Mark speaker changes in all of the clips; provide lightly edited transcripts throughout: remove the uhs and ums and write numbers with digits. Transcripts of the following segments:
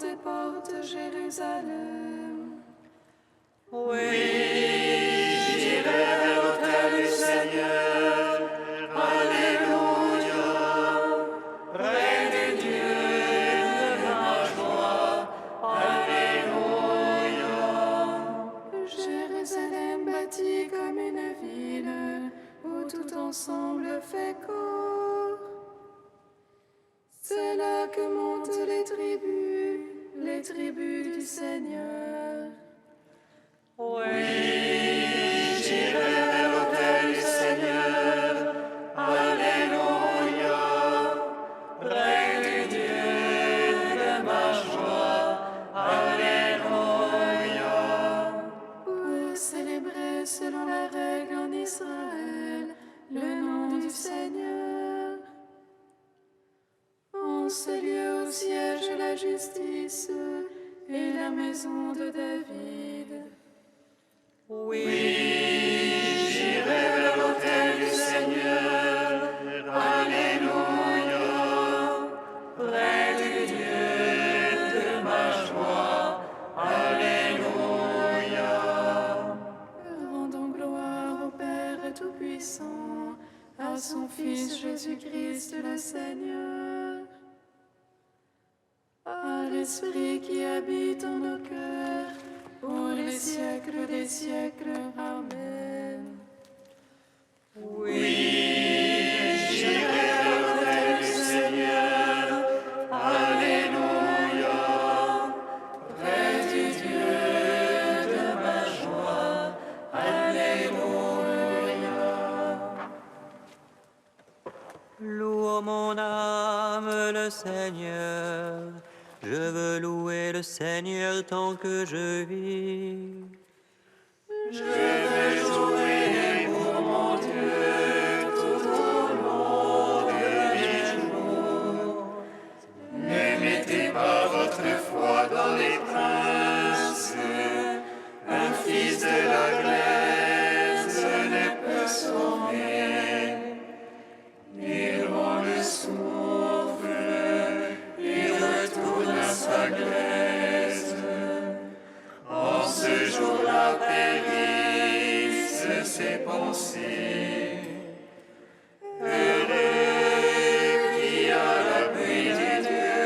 Speaker 1: tes portes, Jérusalem.
Speaker 2: Oui, j'irai vers l'autel du Seigneur. Alléluia. Règne de Dieu de ma joie. Alléluia.
Speaker 1: Jérusalem bâtie comme une ville, où tout ensemble fait corps. C'est là que montent les tribus du Seigneur.
Speaker 2: Oui, j'irai vers l'autel du Seigneur. Alléluia. Règne de Dieu de ma joie. Alléluia.
Speaker 1: Pour célébrer selon la règle en Israël le nom du Seigneur. En ce lieu où siège la justice et la maison de David.
Speaker 2: Oui, j'irai vers l'autel du Seigneur. Alléluia. Règne de Dieu de ma joie. Alléluia.
Speaker 1: Rendons gloire au Père Tout-Puissant, à son Fils Jésus-Christ le Seigneur, à l'Esprit qui habite en nos cœurs, pour les siècles des siècles. Amen.
Speaker 2: Oui, j'irai vers l'autel du Seigneur. Alléluia. Règne de Dieu de ma joie. Alléluia.
Speaker 3: Loue mon âme le Seigneur. Je veux louer le Seigneur tant que je vis.
Speaker 2: Je vais jouer pour mon Dieu tout au long de mes jours. Ne mettez pas votre foi dans les princes. Un fils de la glaise ne peut sauver. On le souffle, il retourne à sa glaise. En ce jour-là périssent ses pensées. Heureux qui a l'appui du Dieu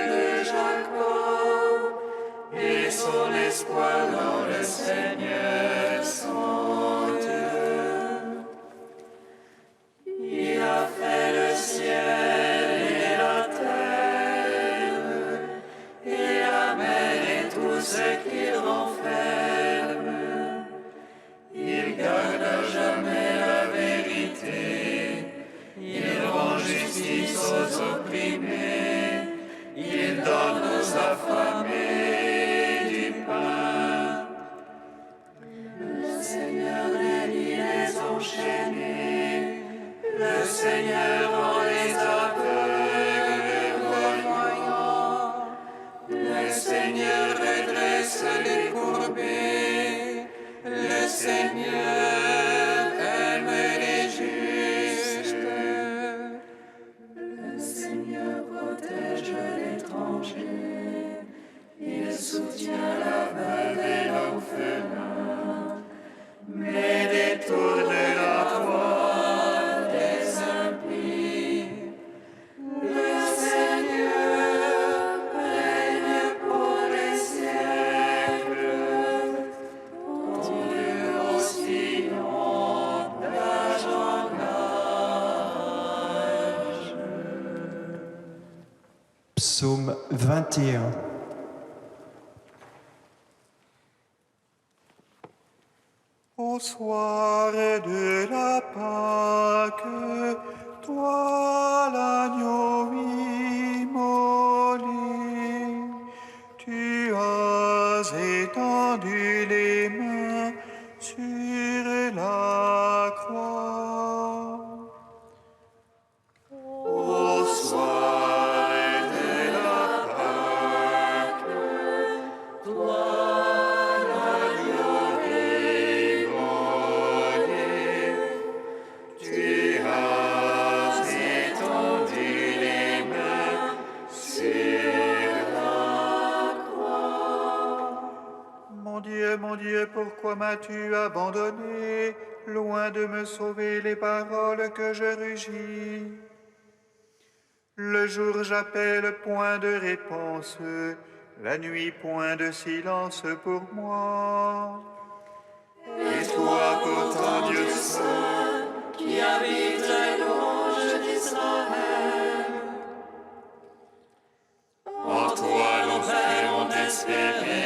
Speaker 2: de Jacob et son espoir dans le Seigneur son Dieu. Il a fait le ciel et la terre, et la mer et tout ce qu'il renferme. Il garde à jamais la vérité, il rend justice aux opprimés, il donne aux affamés du pain. Le Seigneur délie les enchaînés, le Seigneur rend les aveugles voyants. Le Seigneur redresse les courbés. Le Seigneur aime les justes. Le Seigneur protège l'étranger. Il soutient la veuve et l'orphelin. Mais détourne la voie des impies. Le Seigneur règne pour les siècles. Ton Dieu oscillant d'âge en âge.
Speaker 4: Psaume 21.
Speaker 5: Au soir de la Pâque, toi l'agneau immolé, tu as étendu les mains sur la croix.
Speaker 2: Au soir de la Pâque, toi l'agneau immolé, tu as étendu
Speaker 5: Pourquoi m'as-tu abandonné, loin de me sauver les paroles que je rugis? Le jour j'appelle, point de réponse, la nuit point de silence pour moi.
Speaker 2: Et toi, pourtant, Dieu saint, qui habite les louanges d'Israël, en toi nos pères ont espéré,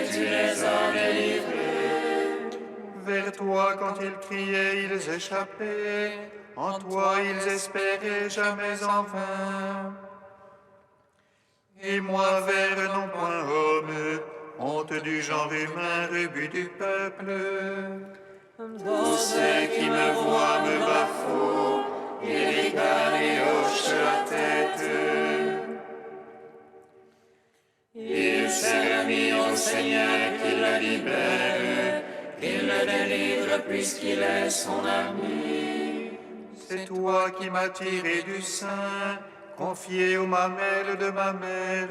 Speaker 2: tu les as délivrés.
Speaker 5: Vers toi, quand ils criaient, ils échappaient. En toi, ils espéraient jamais en vain. Et moi, vers non point homme, honte du genre humain, rebut du peuple.
Speaker 2: Tous ceux qui me voient me bafouent, ils ricanent et hochent la tête. Il s'est remis au Seigneur qu'il le libère, qu'il le délivre puisqu'il est son ami.
Speaker 5: C'est toi qui m'as tiré du sein, confié aux mamelles de ma mère.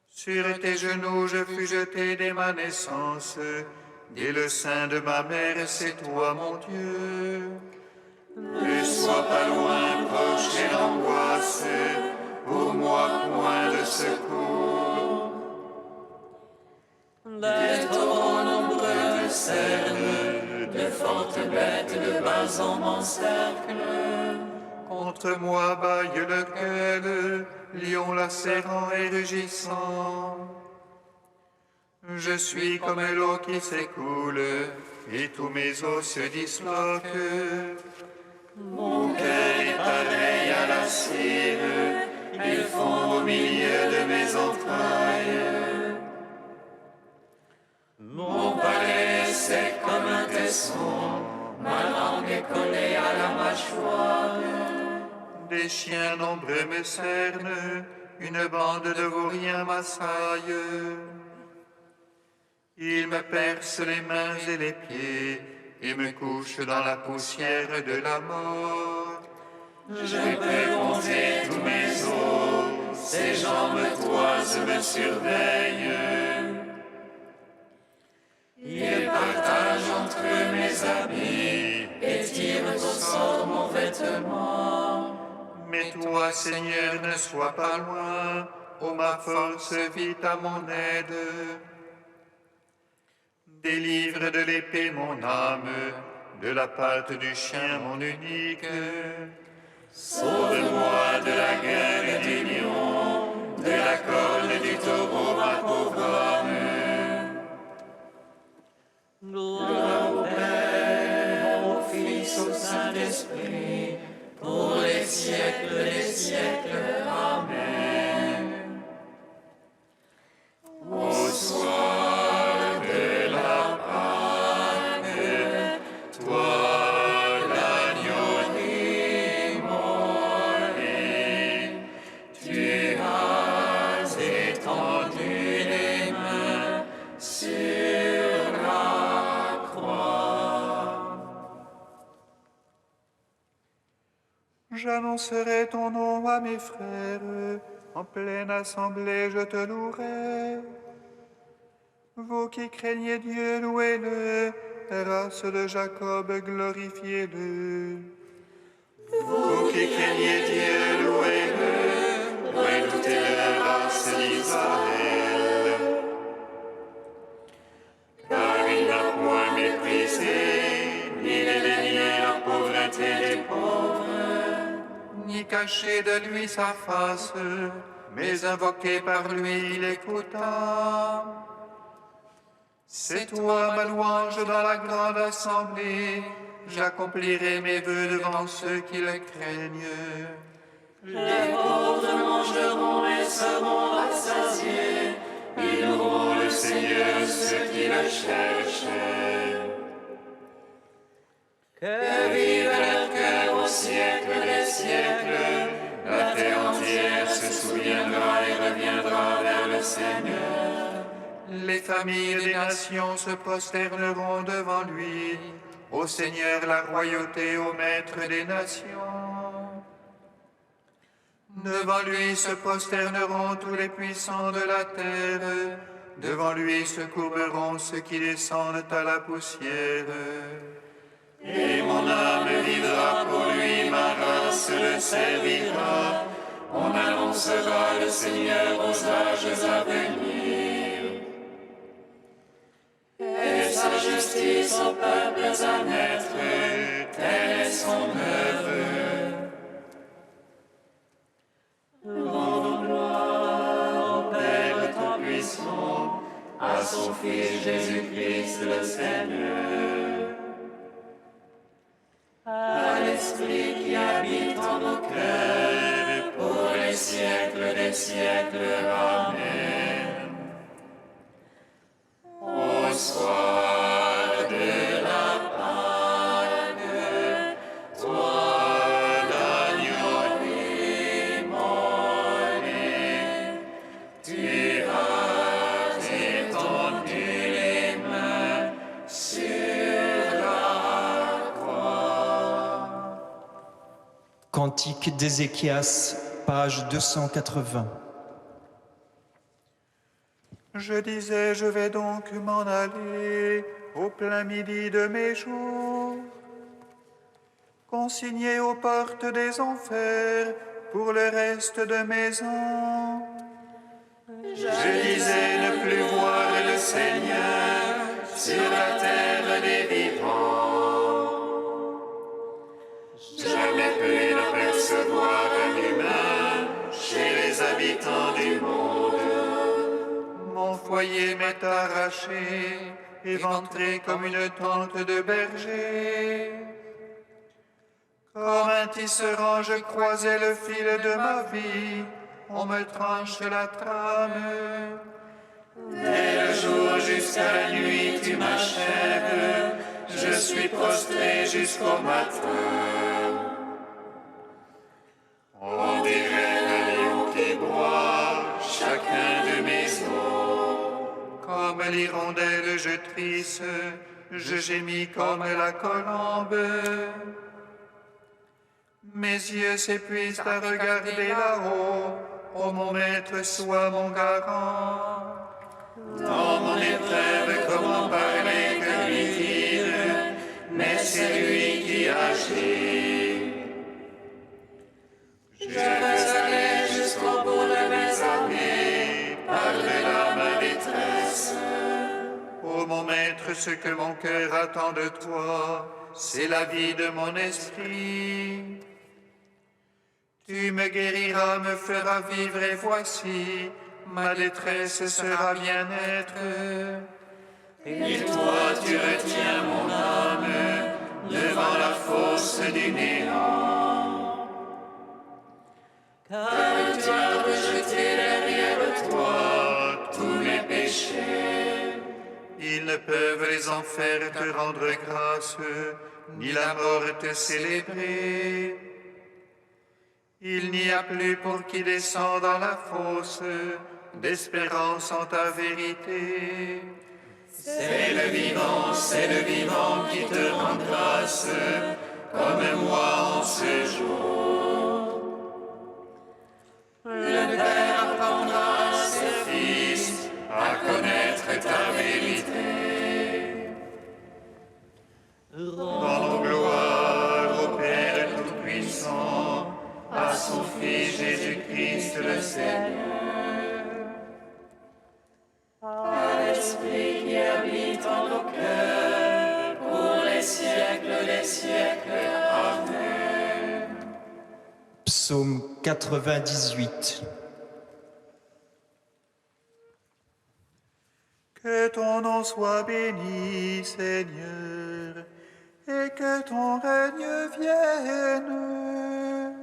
Speaker 5: Sur tes genoux je fus jeté dès ma naissance, dès le sein de ma mère, c'est toi mon Dieu.
Speaker 2: Ne sois pas loin, proche et l'angoisse, pour moi point de secours. Des torrents nombreux me cernent, de fortes bêtes de bas m'encerclent.
Speaker 5: Contre moi bâille lequel, lion lacérant et rugissant. Je suis comme l'eau qui s'écoule, et tous mes os se disloquent.
Speaker 2: Mon cœur est pareil à la cire, il fond au milieu de mes entrailles. Mon palais est sec comme un tesson, ma langue est collée à la mâchoire.
Speaker 5: Des chiens nombreux me cernent, une bande de vauriens m'assaille. Ils me percent les mains et les pieds, et me couchent dans la poussière de la mort.
Speaker 2: Je peux compter tous mes os, ces jambes toises me surveillent. Ils partagent entre eux mes habits et tirent au sort mon vêtement.
Speaker 5: Mais toi, Seigneur, ne sois pas loin, ô ma force, vite à mon aide. Délivre de l'épée mon âme, de la patte du chien mon unique.
Speaker 2: Sauve-moi de la guerre et du lion, de la corne du taureau, ma pauvre âme. Gloire au Père, au Fils, au Saint-Esprit, pour les siècles des siècles. Amen. Au soir de la Pâque, toi l'agneau immolé, tu as étendu les mains sur la croix.
Speaker 5: J'annoncerai ton nom à mes frères, en pleine assemblée je te louerai. Vous qui craignez Dieu, louez-le, race de Jacob, glorifiez-le.
Speaker 2: Vous qui craignez Dieu, louez-le, redoutez-le, race d'Israël. Car il n'a point méprisé, ni dédaigné la pauvreté des pauvres,
Speaker 5: Ni caché de lui sa face, mais invoqué par lui il écouta. C'est toi ma louange dans la grande assemblée, j'accomplirai mes vœux devant ceux qui le craignent.
Speaker 2: les pauvres mangeront et seront rassasiés, ils loueront le Seigneur, ceux qui le cherchent. Que vive leur cœur au siècle des siècles, la terre entière se souviendra et reviendra vers le Seigneur.
Speaker 5: Les familles des nations se prosterneront devant lui, au Seigneur la royauté, au Maître des nations. Devant lui se prosterneront tous les puissants de la terre, Devant lui se courberont ceux qui descendent à la poussière.
Speaker 2: Et mon âme vivra pour lui, ma race le servira. On annoncera le Seigneur aux âges à venir. Et sa justice aux peuples à naître, telle est son œuvre. Rendons gloire au Père Tout-Puissant, à son Fils Jésus-Christ le Seigneur, à l'Esprit qui habite en nos cœurs, pour les siècles des siècles. Amen. Au soir de la Pâque, toi, l'agneau immolé, tu as étendu les mains sur la croix.
Speaker 4: Cantique d'Ézéchias, page 280.
Speaker 5: Je disais, je vais donc m'en aller au plein midi de mes jours, consigné aux portes des enfers pour le reste de mes ans. Je disais ne plus voir le Seigneur sur la terre des vivants.
Speaker 2: Jamais plus n'apercevoir un humain chez les habitants du monde.
Speaker 5: Mon foyer m'est arraché, éventré comme une tente de berger. Comme un tisserand, je croisais le fil de ma vie, on me tranche la trame.
Speaker 2: Dès le jour jusqu'à la nuit, tu m'achèves, je suis prostré jusqu'au matin. On dirait le lion qui broie chacun de mes os.
Speaker 5: Comme l'hirondelle, je trisse, je gémis comme la colombe. Mes yeux s'épuisent à regarder là-haut, ô mon maître, sois mon garant.
Speaker 2: Dans mon épreuve, comment parler que lui dire, mais c'est lui qui agit. Je veux aller jusqu'au bout de mes années, par-delà ma détresse.
Speaker 5: Ô mon maître, ce que mon cœur attend de toi, c'est la vie de mon esprit. Tu me guériras, me feras vivre, et voici, ma détresse sera bien-être.
Speaker 2: Et toi, tu retiens mon âme devant la fosse du néant. Car tu as rejeté derrière toi tous mes péchés.
Speaker 5: Ils ne peuvent les enfers te rendre grâce, ni la mort te célébrer. Il n'y a plus pour qui descend dans la fosse d'espérance en ta vérité.
Speaker 2: C'est le vivant qui te rend grâce, comme moi en ce jour. Le Père apprendra à ses fils à connaître ta vérité.
Speaker 5: Rendons gloire au Père Tout-Puissant, à son Fils Jésus-Christ le Seigneur.
Speaker 1: À l'Esprit qui habite en nos cœurs, pour les siècles des siècles. Amen.
Speaker 4: Psaume 98.
Speaker 5: Que ton nom soit béni, Seigneur, et que ton règne vienne.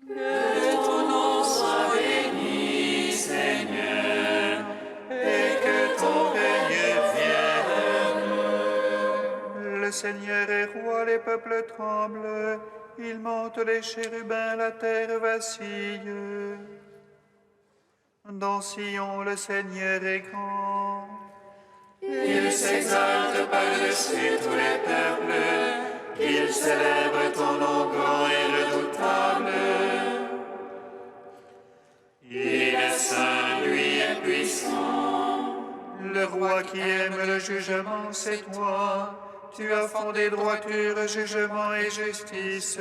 Speaker 1: Que ton nom soit béni, Seigneur,
Speaker 5: Et que ton règne vienne. Le Seigneur est roi, les peuples tremblent. Il monte les chérubins, la terre vacille. Dans Sion, le Seigneur est grand.
Speaker 2: Il s'exalte par-dessus tous les peuples, il célèbre ton nom grand et redoutable. Il est saint, lui est puissant.
Speaker 5: toi qui aimes le jugement, c'est toi. Tu as fondé droiture, jugement et justice.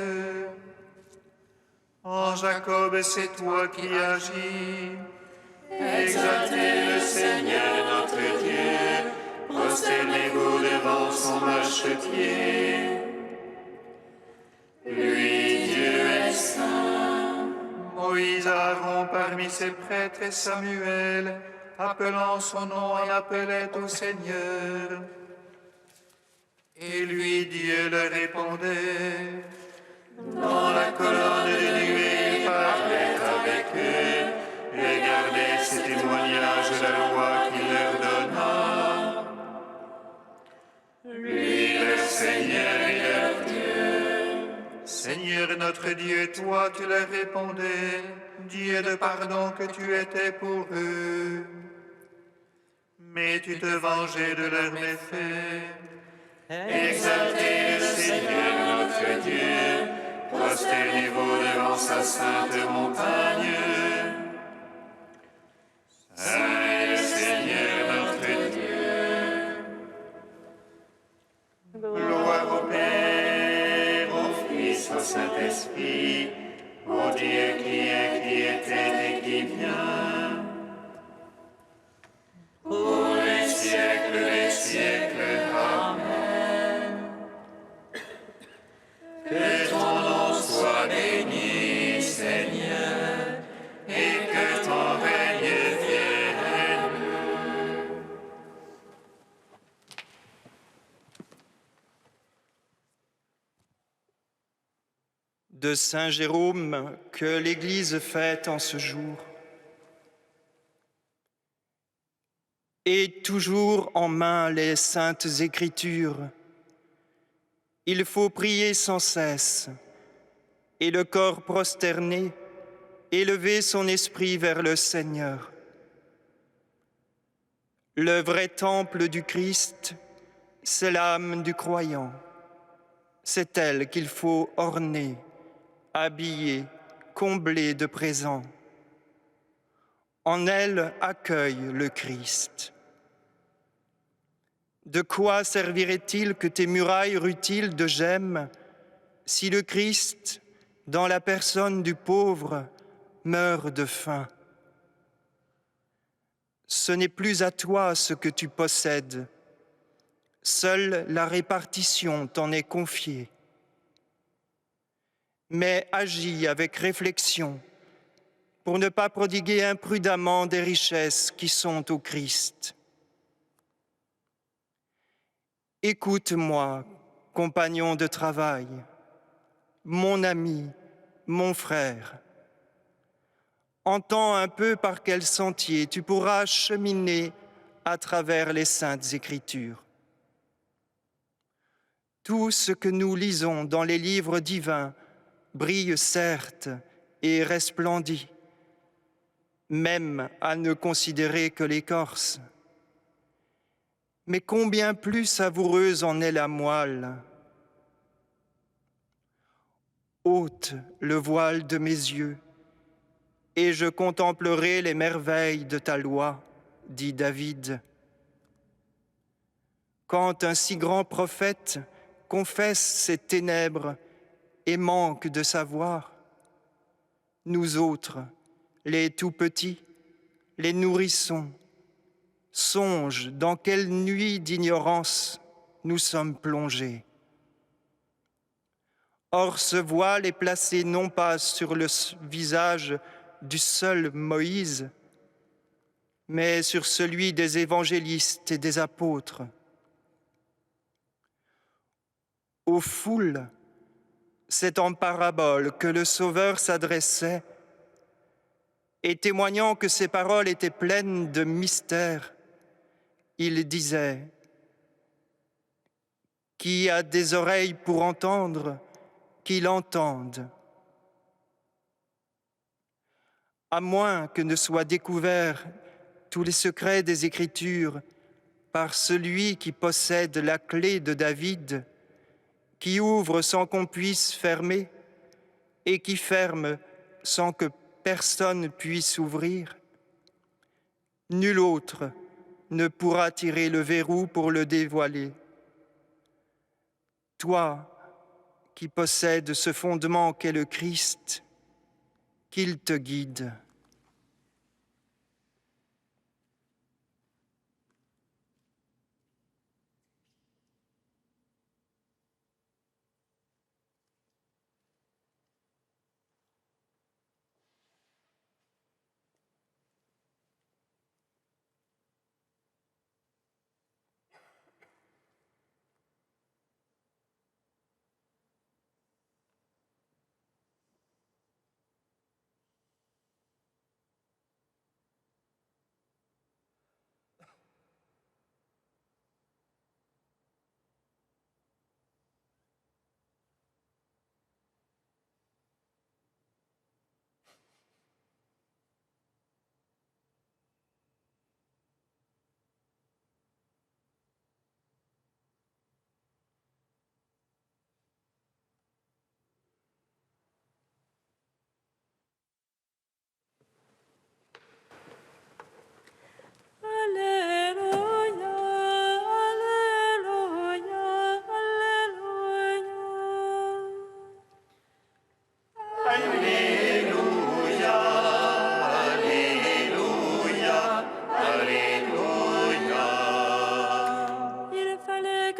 Speaker 5: En Jacob, c'est toi qui agis.
Speaker 2: Exaltez le Seigneur notre Dieu, prosternez-vous devant son marchepied. Lui, Dieu est saint.
Speaker 5: Moïse, Aaron parmi ses prêtres et Samuel, appelant son nom, en appelait au Seigneur. Et lui, Dieu leur répondait.
Speaker 2: Dans la colonne de nuée, il parlait avec eux, et gardait ses témoignages de la loi qu'il leur donna. Lui, le Seigneur et leur Dieu.
Speaker 5: Seigneur notre Dieu, toi tu leur répondais, Dieu de pardon que tu étais pour eux. Mais tu te vengeais de leurs méfaits.
Speaker 2: Exaltez le Seigneur notre Dieu, prosternez-vous devant sa sainte montagne. Saint est le Seigneur notre Dieu. Gloire au Père, au Fils, au Saint-Esprit, au Dieu qui est, qui était et qui vient. Pour les siècles des siècles. Amen. Que ton nom soit béni, Seigneur, et que ton règne vienne.
Speaker 4: De Saint Jérôme que l'Église fête en ce jour. Et toujours en main les saintes Écritures, il faut prier sans cesse, et le corps prosterné, élever son esprit vers le Seigneur. Le vrai temple du Christ, c'est l'âme du croyant. C'est elle qu'il faut orner, habiller, combler de présents. En elle accueille le Christ. De quoi servirait-il que tes murailles rutiles de gemmes si le Christ, dans la personne du pauvre, meurt de faim? Ce n'est plus à toi ce que tu possèdes. Seule la répartition t'en est confiée. Mais agis avec réflexion pour ne pas prodiguer imprudemment des richesses qui sont au Christ. Écoute-moi, compagnon de travail, mon ami, mon frère. Entends un peu par quel sentier tu pourras cheminer à travers les saintes Écritures. Tout ce que nous lisons dans les livres divins brille certes et resplendit, même à ne considérer que l'écorce. Mais combien plus savoureuse en est la moelle. Ôte le voile de mes yeux, et je contemplerai les merveilles de ta loi, dit David. Quand un si grand prophète confesse ses ténèbres et manque de savoir, nous autres, les tout-petits, les nourrissons, songe dans quelle nuit d'ignorance nous sommes plongés. Or ce voile est placé non pas sur le visage du seul Moïse, mais sur celui des évangélistes et des apôtres. Aux foules, c'est en parabole que le Sauveur s'adressait, et témoignant que ses paroles étaient pleines de mystères, il disait « Qui a des oreilles pour entendre, qu'il entende. » À moins que ne soient découverts tous les secrets des Écritures par celui qui possède la clé de David, qui ouvre sans qu'on puisse fermer et qui ferme sans que personne puisse ouvrir. Nul autre ne pourra tirer le verrou pour le dévoiler. Toi qui possèdes ce fondement qu'est le Christ, qu'il te guide.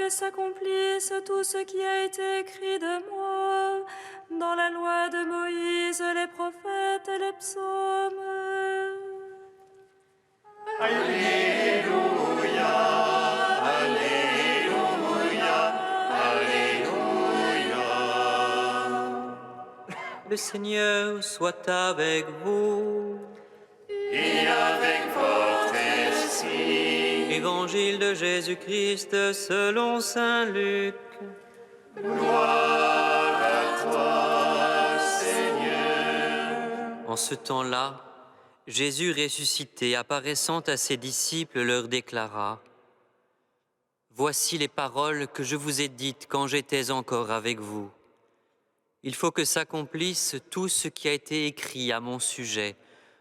Speaker 6: S'accomplisse tout ce qui a été écrit de moi dans la loi de Moïse, les prophètes et les psaumes.
Speaker 2: Alléluia, Alléluia, Alléluia.
Speaker 3: Le Seigneur soit avec vous.
Speaker 2: Et avec votre esprit.
Speaker 3: Évangile de Jésus-Christ selon saint Luc.
Speaker 2: Gloire à toi, Seigneur.
Speaker 3: En ce temps-là, Jésus ressuscité, apparaissant à ses disciples, leur déclara : Voici les paroles que je vous ai dites quand j'étais encore avec vous. Il faut que s'accomplisse tout ce qui a été écrit à mon sujet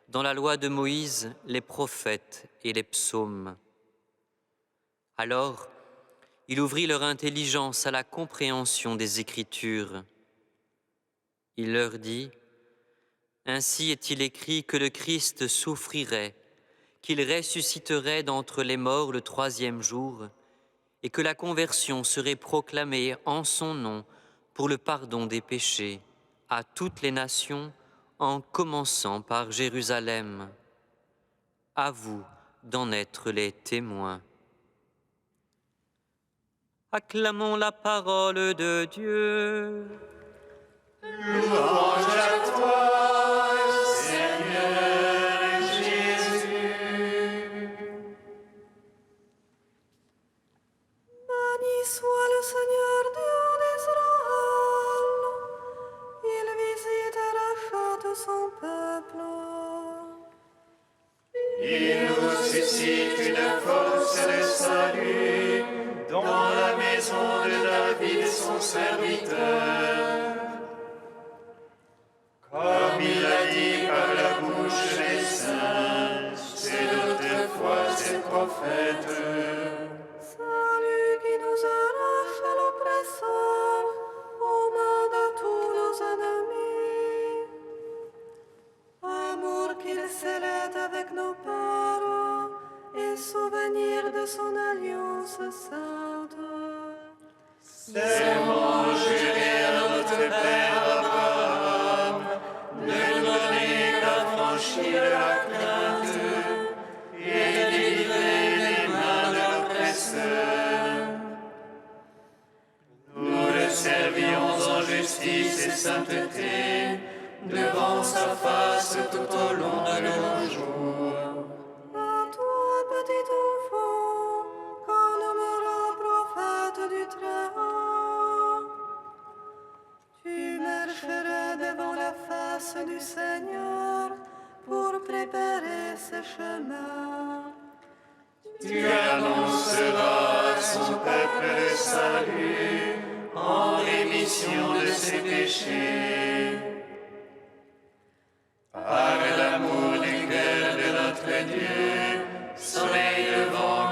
Speaker 3: dans la loi de Moïse, les prophètes et les psaumes. Alors, il ouvrit leur intelligence à la compréhension des Écritures. Il leur dit : Ainsi est-il écrit que le Christ souffrirait, qu'il ressusciterait d'entre les morts le 3e jour, et que la conversion serait proclamée en son nom pour le pardon des péchés à toutes les nations, en commençant par Jérusalem. À vous d'en être les témoins. Acclamons la parole de Dieu.
Speaker 2: Louange à toi, Seigneur Jésus.
Speaker 6: Béni soit le Seigneur Dieu d'Israël. Il visite et rachète son peuple.
Speaker 2: Il nous suscite une force de salut dans la maison de David, son serviteur. Comme il l'a dit par la bouche des saints, c'est d'autrefois ses prophètes.
Speaker 6: Salut qui nous arrache à l'oppresseur, aux mains de tous nos ennemis. Amour qu'il scellait avec nos pères, et souvenir de son alliance sainte.
Speaker 2: Serment juré à notre Père Abraham, de nous donner l'affranchie de la crainte et délivrer les mains de l'oppresseur. Nous le servions en justice et sainteté, devant sa face tout au long de nos jours.
Speaker 6: À toi, petit enfant, qu'on nommera prophète du Très-Haut. Tu marcheras devant la face du Seigneur pour préparer ses chemins.
Speaker 2: Tu annonceras à son peuple le salut en rémission de ses péchés. Par l'amour du cœur de notre Dieu, soleil levant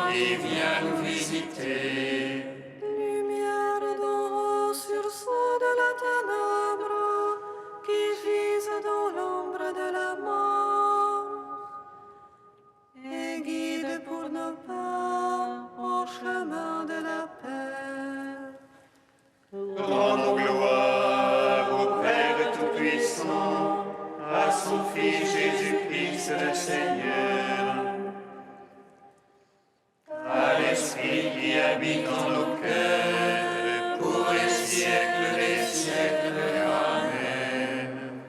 Speaker 2: rendons gloire au Père Tout-Puissant, à son Fils Jésus-Christ le Seigneur, à l'Esprit qui habite en nos cœurs, pour les siècles des siècles. Amen.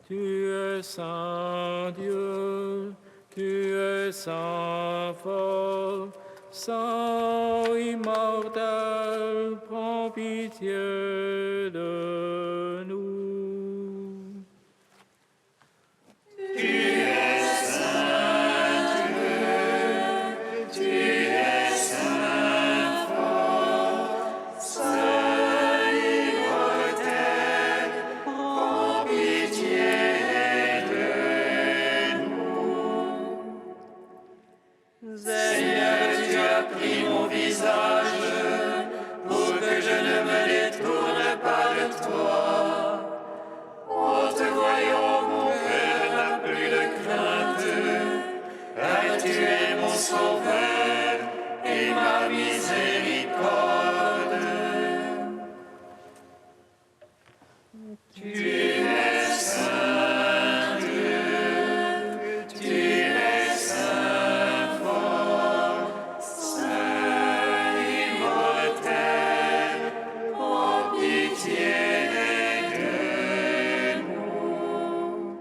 Speaker 1: Tu es Saint Dieu, tu es Saint fort, Saint immortel, prends pitié de nous.
Speaker 2: Tu es Saint Dieu, tu es Saint fort, Saint immortel, prends pitié de nous. Seigneur, tu as pris mon visage pour que je ne me détourne pas de toi. En te voyant, mon cœur n'a plus de crainte, car tu es mon sauveur et ma miséricorde. Tu es Saint Dieu, tu es Saint fort, Saint immortel, prends pitié de nous.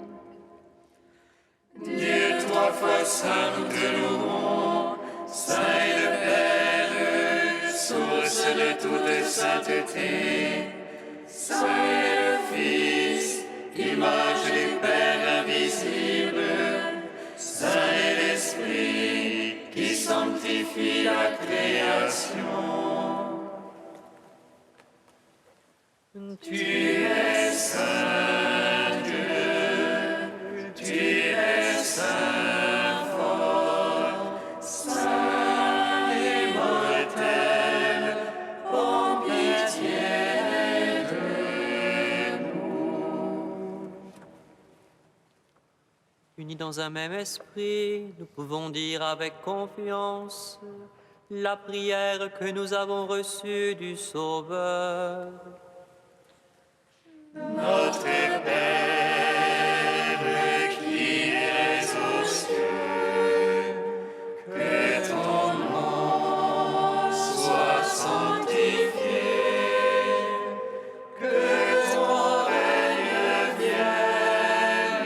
Speaker 2: Dieu trois fois saint, nous te louons, Saint et le Père, source de toute sainteté, Saint et le Fils, image du Père invisible, Saint et l'Esprit, qui sanctifie la création. Tu es Saint Dieu, tu es Saint fort, Saint immortel, prends pitié de nous.
Speaker 3: Unis dans un même esprit, nous pouvons dire avec confiance la prière que nous avons reçue du Sauveur.
Speaker 2: Notre Père qui es aux cieux, que ton nom soit sanctifié, que ton règne vienne,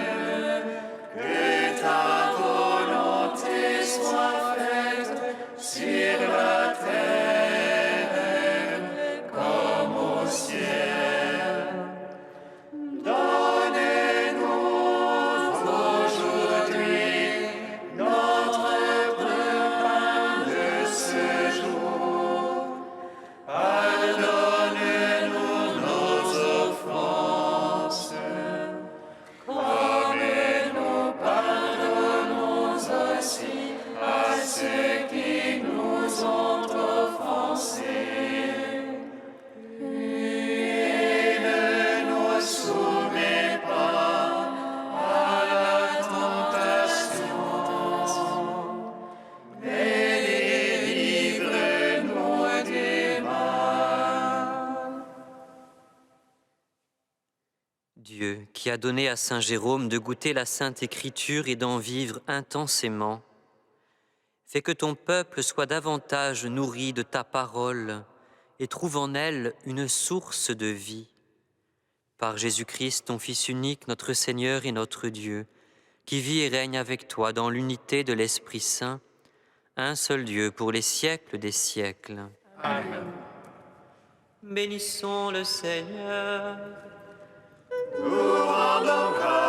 Speaker 2: que ta volonté soit faite sur la terre comme au ciel. Donnez-nous aujourd'hui notre pain de ce jour. Pardonne-nous nos offenses, comme nous pardonnons aussi à ceux qui nous ont offensés. Et ne nous soumets pas à la tentation, mais délivre-nous du mal.
Speaker 3: Dieu, qui a donné à saint Jérôme de goûter la Sainte Écriture et d'en vivre intensément, fais que ton peuple soit davantage nourri de ta parole et trouve en elle une source de vie. Par Jésus-Christ, ton Fils unique, notre Seigneur et notre Dieu, qui vit et règne avec toi dans l'unité de l'Esprit Saint, un seul Dieu pour les siècles des siècles.
Speaker 2: Amen.
Speaker 3: Bénissons le Seigneur.
Speaker 2: Nous rendons grâce